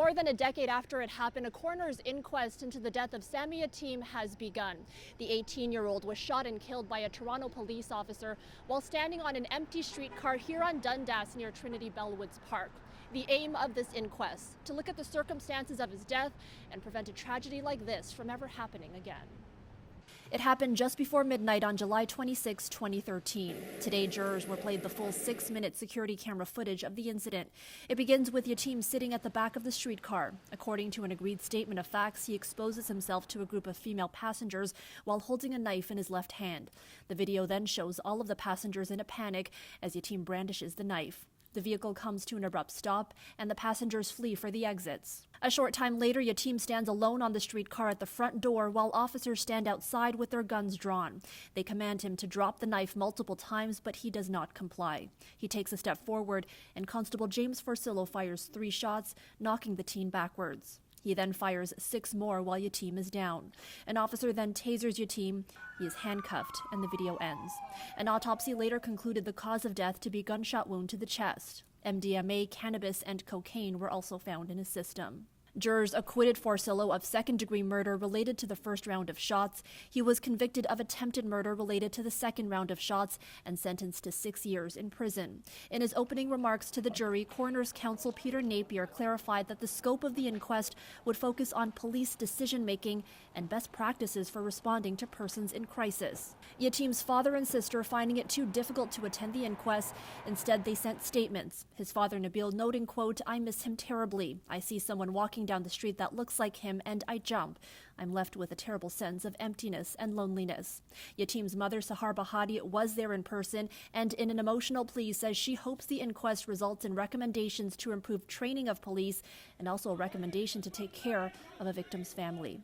More than a decade after it happened, a coroner's inquest into the death of Sammy Yatim has begun. The 18-year-old was shot and killed by a Toronto police officer while standing on an empty streetcar here on Dundas near Trinity Bellwoods Park. The aim of this inquest, to look at the circumstances of his death and prevent a tragedy like this from ever happening again. It happened just before midnight on July 26, 2013. Today, jurors were played the full 6-minute security camera footage of the incident. It begins with Yatim sitting at the back of the streetcar. According to an agreed statement of facts, he exposes himself to a group of female passengers while holding a knife in his left hand. The video then shows all of the passengers in a panic as Yatim brandishes the knife. The vehicle comes to an abrupt stop, and the passengers flee for the exits. A short time later, Yatim stands alone on the streetcar at the front door while officers stand outside with their guns drawn. They command him to drop the knife multiple times, but he does not comply. He takes a step forward, and Constable James Forcillo fires 3 shots, knocking the teen backwards. He then fires 6 more while Yatim is down. An officer then tasers Yatim. He is handcuffed, and the video ends. An autopsy later concluded the cause of death to be gunshot wound to the chest. MDMA, cannabis, and cocaine were also found in his system. Jurors acquitted Forcillo of second-degree murder related to the first round of shots. He was convicted of attempted murder related to the second round of shots and sentenced to 6 years in prison. In his opening remarks to the jury, coroner's counsel Peter Napier clarified that the scope of the inquest would focus on police decision-making and best practices for responding to persons in crisis. Yatim's father and sister finding it too difficult to attend the inquest. Instead, they sent statements. His father Nabil noting, quote, "I miss him terribly. I see someone walking down the street that looks like him and I jump. I'm left with a terrible sense of emptiness and loneliness." Yatim's mother, Sahar Bahadi, was there in person and in an emotional plea says she hopes the inquest results in recommendations to improve training of police and also a recommendation to take care of a victim's family.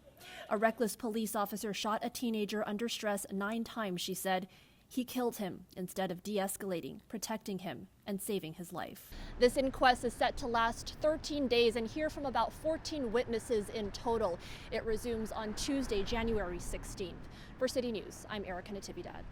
A reckless police officer shot a teenager under stress 9 times, she said. He killed him instead of de-escalating, protecting him, and saving his life. This inquest is set to last 13 days and hear from about 14 witnesses in total. It resumes on Tuesday, January 16th. For City News, I'm Natividad.